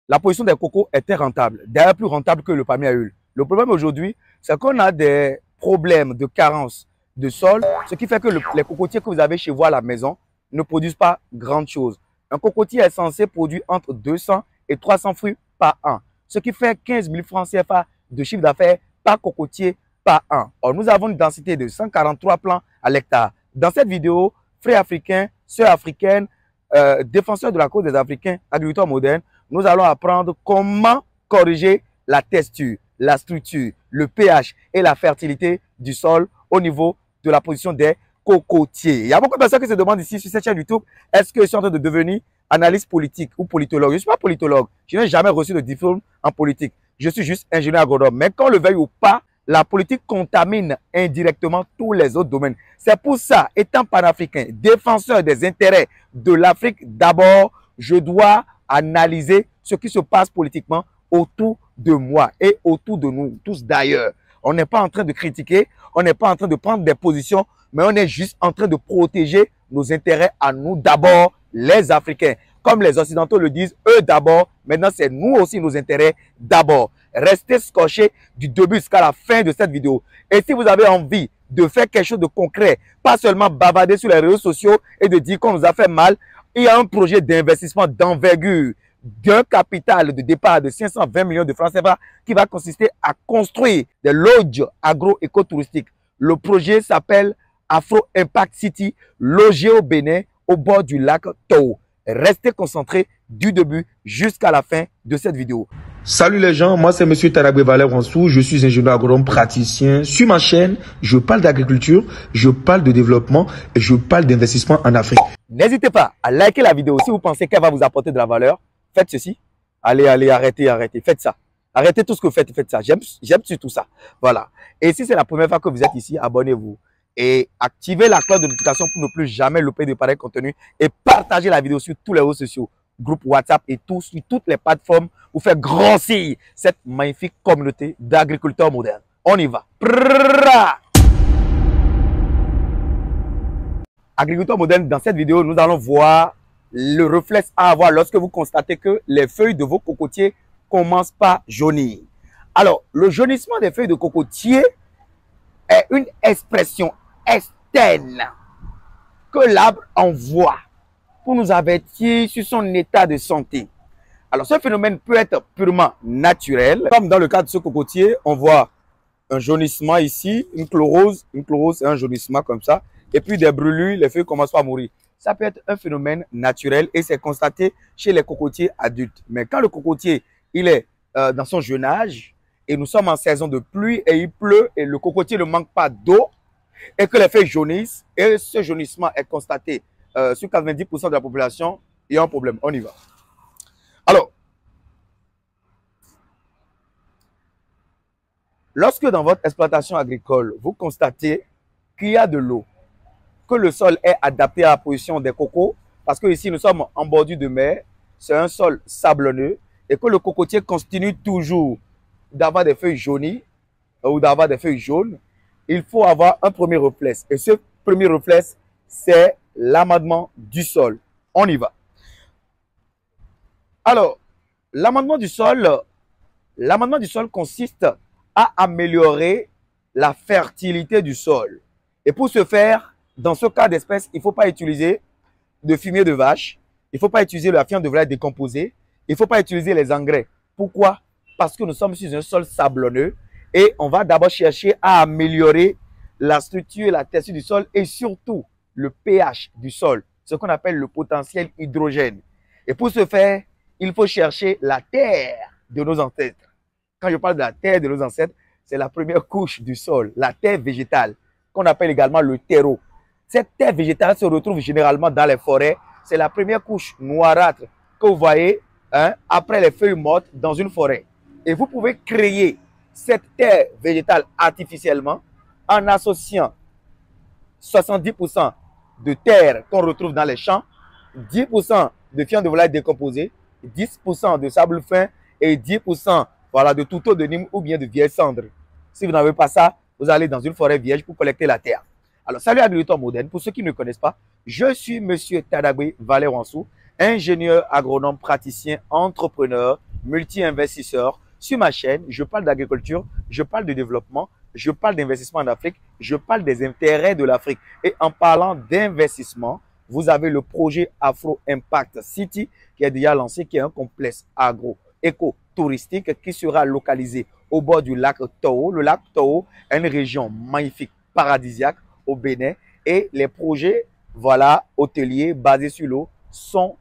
la production des cocos était rentable, d'ailleurs plus rentable que le palmier à huile. Le problème aujourd'hui, c'est qu'on a des problèmes de carence de sol, ce qui fait que les cocotiers que vous avez chez vous à la maison ne produisent pas grand chose. Un cocotier est censé produire entre 200 et 300 fruits par an, ce qui fait 15 000 francs CFA de chiffre d'affaires par cocotier par an. Or, nous avons une densité de 143 plants à l'hectare. Dans cette vidéo, frères africains, sœurs africaines, défenseurs de la cause des Africains, agriculteurs modernes, nous allons apprendre comment corriger la texture, la structure, le pH et la fertilité du sol au niveau de la position des cocotiers. Il y a beaucoup de personnes qui se demandent ici sur cette chaîne YouTube, est-ce que je suis en train de devenir analyste politique ou politologue? Je ne suis pas politologue, je n'ai jamais reçu de diplôme en politique. Je suis juste ingénieur agronome. Mais qu'on le veuille ou pas, la politique contamine indirectement tous les autres domaines. C'est pour ça, étant panafricain, défenseur des intérêts de l'Afrique, d'abord, je dois analyser ce qui se passe politiquement autour de moi et autour de nous tous d'ailleurs. On n'est pas en train de critiquer, on n'est pas en train de prendre des positions, mais on est juste en train de protéger nos intérêts à nous d'abord, les Africains. Comme les Occidentaux le disent, eux d'abord, maintenant c'est nous aussi nos intérêts d'abord. Restez scotchés du début jusqu'à la fin de cette vidéo. Et si vous avez envie de faire quelque chose de concret, pas seulement bavarder sur les réseaux sociaux et de dire qu'on nous a fait mal, il y a un projet d'investissement d'envergure d'un capital de départ de 520 millions de francs CFA qui va consister à construire des lodges agro-écotouristiques. Le projet s'appelle Afro Impact City, logé au Bénin, au bord du lac Tao. Restez concentrés du début jusqu'à la fin de cette vidéo. Salut les gens, moi c'est Monsieur Tadagbe Valère-Wansou, je suis ingénieur agronome praticien. Sur ma chaîne, je parle d'agriculture, je parle de développement et je parle d'investissement en Afrique. N'hésitez pas à liker la vidéo si vous pensez qu'elle va vous apporter de la valeur. Faites ceci. Allez, arrêtez, faites ça. Arrêtez tout ce que vous faites, faites ça. J'aime surtout ça. Voilà. Et si c'est la première fois que vous êtes ici, abonnez-vous. Et activez la cloche de notification pour ne plus jamais louper de pareils contenus. Et partagez la vidéo sur tous les réseaux sociaux, groupes WhatsApp et tout, sur toutes les plateformes pour faire grossir cette magnifique communauté d'agriculteurs modernes. On y va. Agriculteurs modernes, dans cette vidéo, nous allons voir le réflexe à avoir lorsque vous constatez que les feuilles de vos cocotiers commencent par jaunir. Alors, le jaunissement des feuilles de cocotier est une expression externe que l'arbre envoie pour nous avertir sur son état de santé. Alors, ce phénomène peut être purement naturel. Comme dans le cas de ce cocotier, on voit un jaunissement ici, une chlorose c'est un jaunissement comme ça. Et puis des brûlures, les feuilles commencent à mourir. Ça peut être un phénomène naturel et c'est constaté chez les cocotiers adultes. Mais quand le cocotier il est dans son jeune âge et nous sommes en saison de pluie et il pleut et le cocotier ne manque pas d'eau et que les feuilles jaunissent et ce jaunissement est constaté sur 90% de la population, il y a un problème. On y va. Alors, lorsque dans votre exploitation agricole, vous constatez qu'il y a de l'eau, que le sol est adapté à la position des cocos, parce que ici nous sommes en bordure de mer, c'est un sol sablonneux, et que le cocotier continue toujours d'avoir des feuilles jaunies ou d'avoir des feuilles jaunes, il faut avoir un premier réflexe. Et ce premier réflexe, c'est l'amendement du sol. On y va. Alors, l'amendement du sol consiste à améliorer la fertilité du sol. Et pour ce faire, dans ce cas d'espèce, il ne faut pas utiliser de fumier de vache, il ne faut pas utiliser la fiente de volaille décomposée, il ne faut pas utiliser les engrais. Pourquoi? Parce que nous sommes sur un sol sablonneux et on va d'abord chercher à améliorer la structure et la texture du sol et surtout le pH du sol, ce qu'on appelle le potentiel hydrogène. Et pour ce faire, il faut chercher la terre de nos ancêtres. Quand je parle de la terre de nos ancêtres, c'est la première couche du sol, la terre végétale, qu'on appelle également le terreau. Cette terre végétale se retrouve généralement dans les forêts. C'est la première couche noirâtre que vous voyez après les feuilles mortes dans une forêt. Et vous pouvez créer cette terre végétale artificiellement en associant 70% de terre qu'on retrouve dans les champs, 10% de fientes de volaille décomposées, 10% de sable fin et 10% voilà, de touteau de Nîmes ou bien de vieilles cendres. Si vous n'avez pas ça, vous allez dans une forêt vierge pour collecter la terre. Alors, salut agriculteurs modernes. Pour ceux qui ne me connaissent pas, je suis Monsieur Tadagbe Valère-Wansou, ingénieur agronome, praticien, entrepreneur, multi-investisseur. Sur ma chaîne, je parle d'agriculture, je parle de développement, je parle d'investissement en Afrique, je parle des intérêts de l'Afrique. Et en parlant d'investissement, vous avez le projet Afro Impact City qui est déjà lancé, qui est un complexe agro-éco-touristique qui sera localisé au bord du lac Toho. Le lac Toho est une région magnifique, paradisiaque au Bénin. Et les projets, voilà, hôteliers basés sur l'eau sont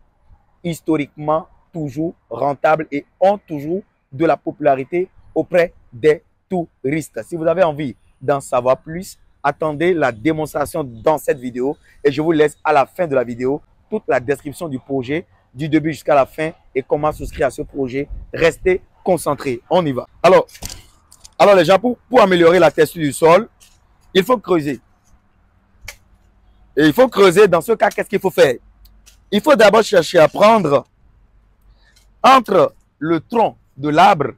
historiquement toujours rentables et ont toujours de la popularité auprès des touristes. Si vous avez envie d'en savoir plus, attendez la démonstration dans cette vidéo et je vous laisse à la fin de la vidéo toute la description du projet du début jusqu'à la fin et comment souscrire à ce projet. Restez concentrés, on y va. Alors les gens, pour améliorer la texture du sol, il faut creuser. Et il faut creuser. Dans ce cas, qu'est-ce qu'il faut faire? Il faut d'abord chercher à prendre entre le tronc de l'arbre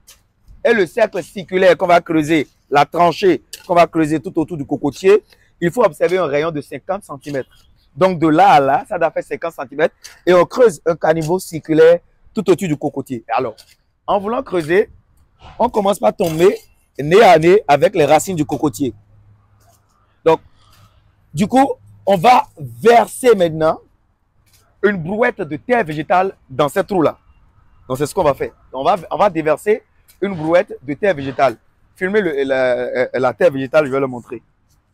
et le cercle circulaire qu'on va creuser, la tranchée qu'on va creuser tout autour du cocotier. Il faut observer un rayon de 50 cm. Donc de là à là, ça doit faire 50 cm. Et on creuse un caniveau circulaire tout autour du cocotier. Alors, en voulant creuser, on commence par tomber nez à nez avec les racines du cocotier. Donc, du coup, on va verser maintenant une brouette de terre végétale dans cette trou-là. Donc, c'est ce qu'on va faire. On va déverser une brouette de terre végétale. Filmez la terre végétale, je vais le montrer.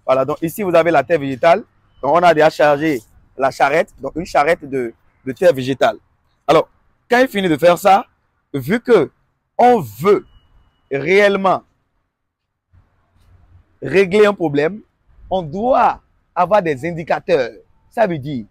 Voilà, donc ici, vous avez la terre végétale. Donc, on a déjà chargé la charrette, donc une charrette de terre végétale. Alors, quand il finit de faire ça, vu que on veut réellement régler un problème, on doit avoir des indicateurs. Ça veut dire,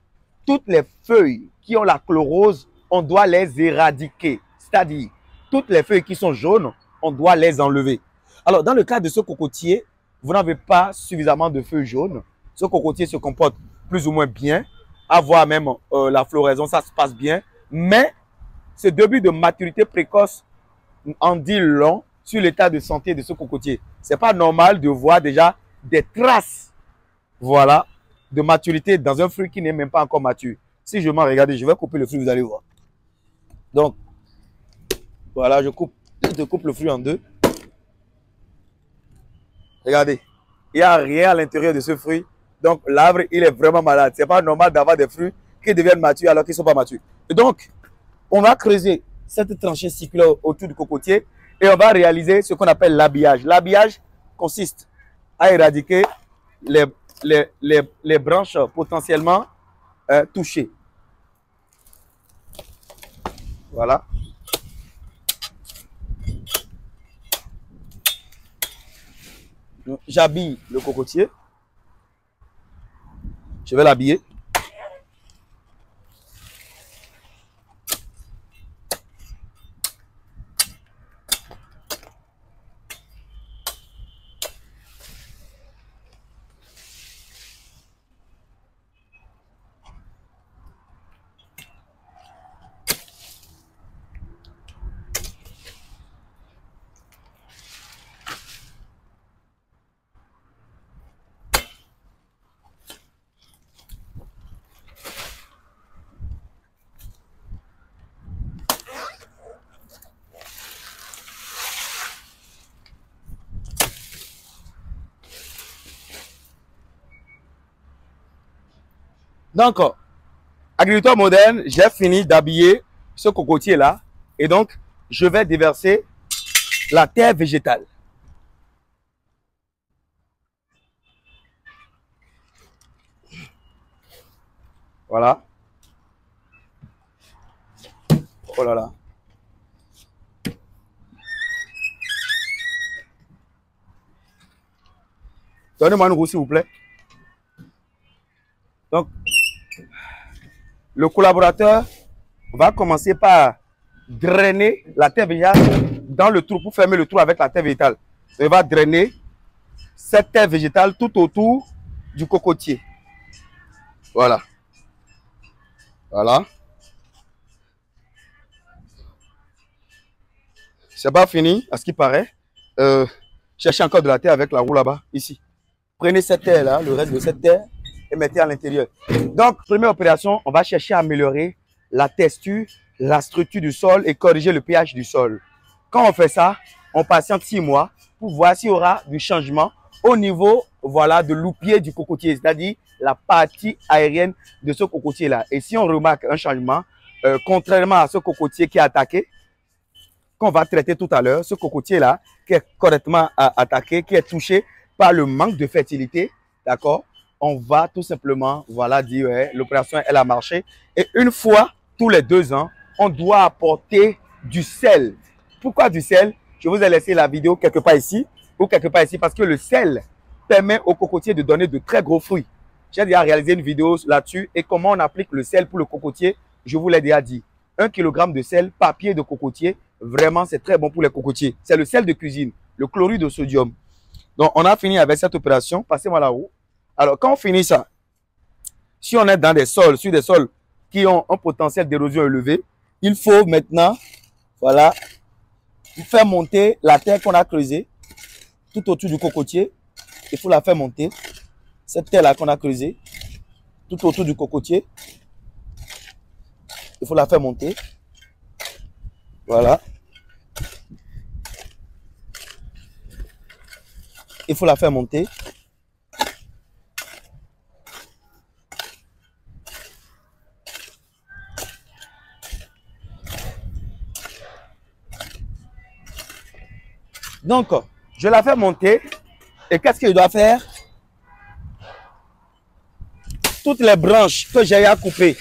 toutes les feuilles qui ont la chlorose, on doit les éradiquer. C'est-à-dire, toutes les feuilles qui sont jaunes, on doit les enlever. Alors, dans le cas de ce cocotier, vous n'avez pas suffisamment de feuilles jaunes. Ce cocotier se comporte plus ou moins bien. À voir même la floraison, ça se passe bien. Mais ce début de maturité précoce en dit long sur l'état de santé de ce cocotier. Ce n'est pas normal de voir déjà des traces, voilà, de maturité dans un fruit qui n'est même pas encore mature. Si je m'en regarde, je vais couper le fruit, vous allez voir. Donc, voilà, je coupe le fruit en deux. Regardez, il n'y a rien à l'intérieur de ce fruit. Donc, l'arbre, il est vraiment malade. Ce n'est pas normal d'avoir des fruits qui deviennent matures alors qu'ils ne sont pas matures. Et donc, on va creuser cette tranchée circulaire autour du cocotier et on va réaliser ce qu'on appelle l'habillage. L'habillage consiste à éradiquer les branches potentiellement touchées. Voilà. J'habille le cocotier. Je vais l'habiller. Donc, agriculteur moderne, j'ai fini d'habiller ce cocotier-là. Et donc, je vais déverser la terre végétale. Voilà. Oh là là. Donnez-moi une roue, s'il vous plaît. Donc, le collaborateur va commencer par drainer la terre végétale dans le trou pour fermer le trou avec la terre végétale. Il va drainer cette terre végétale tout autour du cocotier. Voilà. Voilà. C'est pas fini, à ce qui paraît. Cherchez encore de la terre avec la roue là-bas, ici. Prenez cette terre-là, le reste de cette terre, et mettez à l'intérieur. Donc, première opération, on va chercher à améliorer la texture la structure du sol et corriger le pH du sol. Quand on fait ça, on patiente 6 mois pour voir s'il y aura du changement au niveau, voilà, de l'oupier du cocotier, c'est-à-dire la partie aérienne de ce cocotier-là. Et si on remarque un changement, contrairement à ce cocotier qui est attaqué, qu'on va traiter tout à l'heure, ce cocotier-là qui est correctement attaqué, qui est touché par le manque de fertilité, d'accord, on va tout simplement, voilà, dire ouais, l'opération, elle a marché. Et une fois tous les 2 ans, on doit apporter du sel. Pourquoi du sel? Je vous ai laissé la vidéo quelque part ici ou quelque part ici parce que le sel permet au cocotier de donner de très gros fruits. J'ai déjà réalisé une vidéo là-dessus et comment on applique le sel pour le cocotier, je vous l'ai déjà dit. 1 kg de sel par pied de cocotier, vraiment c'est très bon pour les cocotiers. C'est le sel de cuisine, le chlorure de sodium. Donc on a fini avec cette opération, passez-moi là-haut. Alors quand on finit ça, si on est dans des sols, sur des sols qui ont un potentiel d'érosion élevé, il faut maintenant, voilà, faire monter la terre qu'on a creusée tout autour du cocotier. Il faut la faire monter. Cette terre-là qu'on a creusée tout autour du cocotier. Il faut la faire monter. Voilà. Il faut la faire monter. Donc, je la fais monter. Et qu'est-ce qu'il doit faire? Toutes les branches que j'ai à couper,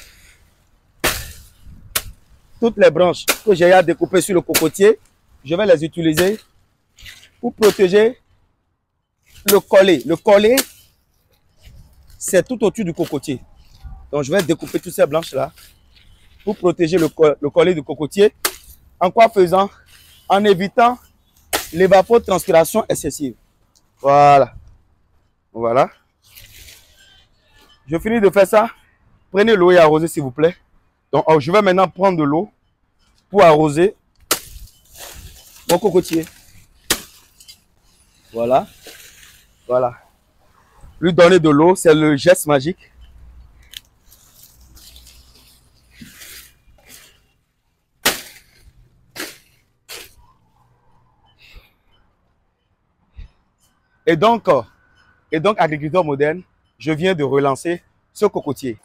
toutes les branches que j'ai à découper sur le cocotier, je vais les utiliser pour protéger le collet. Le collet, c'est tout autour du cocotier. Donc, je vais découper toutes ces branches-là pour protéger le collet du cocotier. En quoi faisant? En évitant l'évapotranspiration excessive. Voilà. Voilà. Je finis de faire ça. Prenez l'eau et arrosez, s'il vous plaît. Donc, je vais maintenant prendre de l'eau pour arroser mon cocotier. Voilà. Voilà. Lui donner de l'eau, c'est le geste magique. Et donc, agriculteur moderne, je viens de relancer ce cocotier.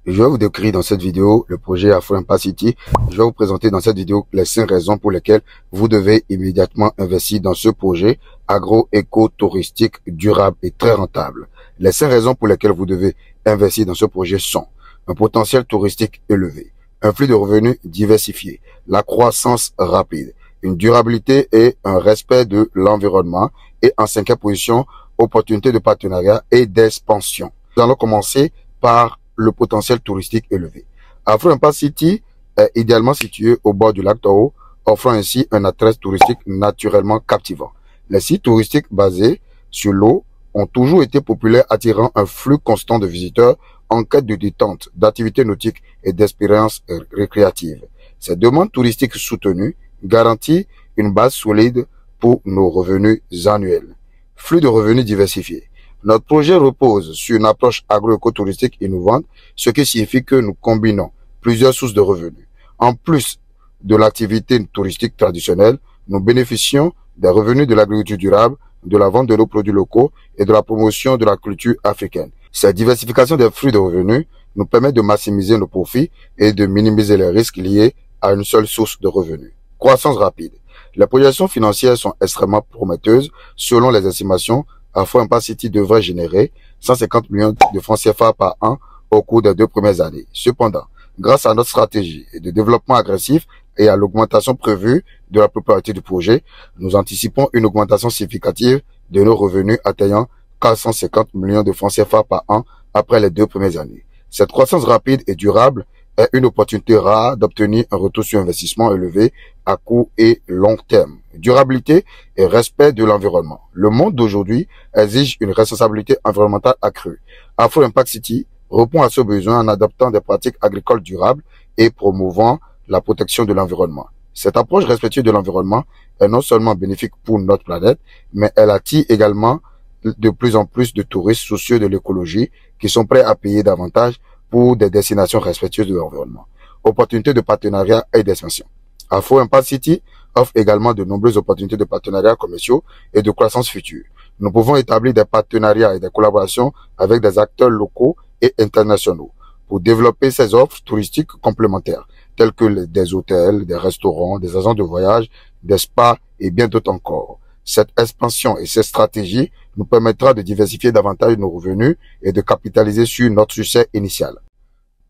Je vais vous décrire dans cette vidéo le projet Afro Impact City. Je vais vous présenter dans cette vidéo les 5 raisons pour lesquelles vous devez immédiatement investir dans ce projet agro-éco-touristique durable et très rentable. Les 5 raisons pour lesquelles vous devez investir dans ce projet sont un potentiel touristique élevé, un flux de revenus diversifié, la croissance rapide, une durabilité et un respect de l'environnement et en 5e position, opportunité de partenariat et d'expansion. Nous allons commencer par le potentiel touristique élevé. Afro Impact City est idéalement situé au bord du lac Tahoe, offrant ainsi un attrait touristique naturellement captivant. Les sites touristiques basés sur l'eau ont toujours été populaires, attirant un flux constant de visiteurs en quête de détente, d'activités nautiques et d'expériences récréatives. Ces demandes touristiques soutenues garantissent une base solide pour nos revenus annuels. Flux de revenus diversifiés. Notre projet repose sur une approche agro-écotouristique innovante, ce qui signifie que nous combinons plusieurs sources de revenus. En plus de l'activité touristique traditionnelle, nous bénéficions des revenus de l'agriculture durable, de la vente de nos produits locaux et de la promotion de la culture africaine. Cette diversification des flux de revenus nous permet de maximiser nos profits et de minimiser les risques liés à une seule source de revenus. Croissance rapide. Les projections financières sont extrêmement prometteuses. Selon les estimations, Afro Impact City devrait générer 150 millions de francs CFA par an au cours des 2 premières années. Cependant, grâce à notre stratégie de développement agressif et à l'augmentation prévue de la popularité du projet, nous anticipons une augmentation significative de nos revenus atteignant 450 millions de francs CFA par an après les 2 premières années. Cette croissance rapide et durable est une opportunité rare d'obtenir un retour sur investissement élevé à court et long terme. Durabilité et respect de l'environnement. Le monde d'aujourd'hui exige une responsabilité environnementale accrue. Afro Impact City répond à ce besoin en adoptant des pratiques agricoles durables et promouvant la protection de l'environnement. Cette approche respectueuse de l'environnement est non seulement bénéfique pour notre planète, mais elle attire également de plus en plus de touristes soucieux de l'écologie qui sont prêts à payer davantage pour des destinations respectueuses de l'environnement. Opportunités de partenariat et d'expansion. Afro Impact City offre également de nombreuses opportunités de partenariats commerciaux et de croissance future. Nous pouvons établir des partenariats et des collaborations avec des acteurs locaux et internationaux pour développer ces offres touristiques complémentaires, telles que des hôtels, des restaurants, des agents de voyage, des spas et bien d'autres encore. Cette expansion et cette stratégie nous permettra de diversifier davantage nos revenus et de capitaliser sur notre succès initial.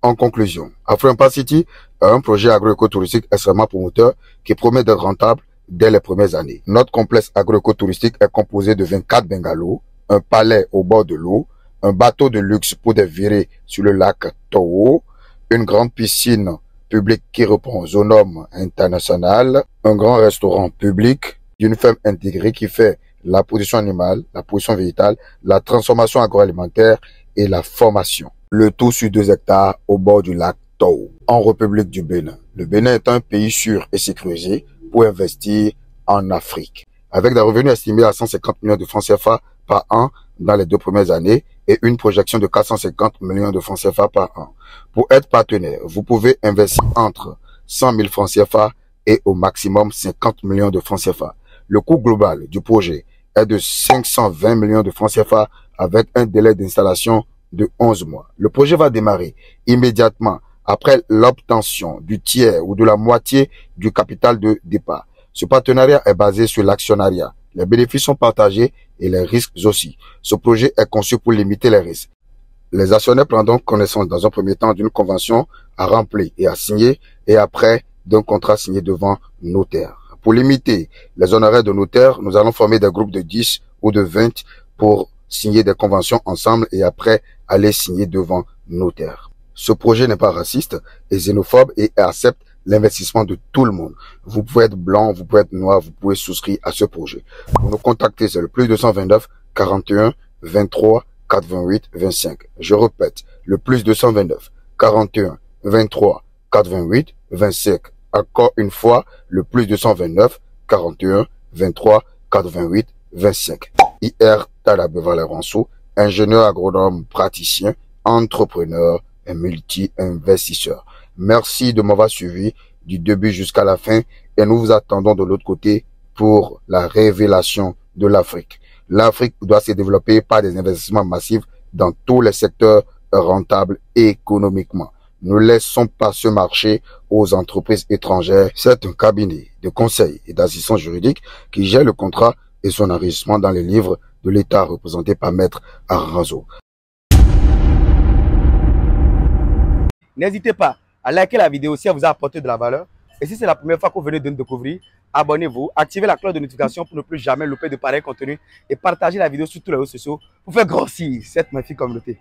En conclusion, Afro Impact City est un projet agroécotouristique extrêmement promoteur qui promet d'être rentable dès les premières années. Notre complexe agroécotouristique est composé de 24 bungalows, un palais au bord de l'eau, un bateau de luxe pour des virées sur le lac Toho, une grande piscine publique qui répond aux normes internationales, un grand restaurant public, d'une ferme intégrée qui fait la production animale, la production végétale, la transformation agroalimentaire et la formation. Le tout sur 2 hectares au bord du lac Toho, en République du Bénin. Le Bénin est un pays sûr et sécurisé pour investir en Afrique. Avec des revenus estimés à 150 millions de francs CFA par an dans les 2 premières années et une projection de 450 millions de francs CFA par an. Pour être partenaire, vous pouvez investir entre 100 000 francs CFA et au maximum 50 millions de francs CFA. Le coût global du projet est de 520 millions de francs CFA avec un délai d'installation de 11 mois. Le projet va démarrer immédiatement après l'obtention du tiers ou de la moitié du capital de départ. Ce partenariat est basé sur l'actionnariat. Les bénéfices sont partagés et les risques aussi. Ce projet est conçu pour limiter les risques. Les actionnaires prendront connaissance dans un premier temps d'une convention à remplir et à signer et après d'un contrat signé devant notaire. Pour limiter les honoraires de notaire, nous allons former des groupes de 10 ou de 20 pour signer des conventions ensemble et après aller signer devant notaire. Ce projet n'est pas raciste et xénophobe et accepte l'investissement de tout le monde. Vous pouvez être blanc, vous pouvez être noir, vous pouvez souscrire à ce projet. Pour nous contacter, c'est le plus 229 41 23 428 25. Je répète, le plus 229 41 23 428 25. Encore une fois, le plus 229 41 23 428 25. IR Tarabe Valère Ransou, ingénieur agronome praticien, entrepreneur et multi-investisseur. Merci de m'avoir suivi du début jusqu'à la fin et nous vous attendons de l'autre côté pour la révélation de l'Afrique. L'Afrique doit se développer par des investissements massifs dans tous les secteurs rentables économiquement. Ne laissons pas ce marché aux entreprises étrangères. C'est un cabinet de conseil et d'assistance juridique qui gère le contrat et son enregistrement dans les livres de l'État représenté par Maître Arazo. N'hésitez pas à liker la vidéo si elle vous a apporté de la valeur. Et si c'est la première fois que vous venez de nous découvrir, abonnez-vous, activez la cloche de notification pour ne plus jamais louper de pareils contenus et partagez la vidéo sur tous les réseaux sociaux pour faire grossir cette magnifique communauté.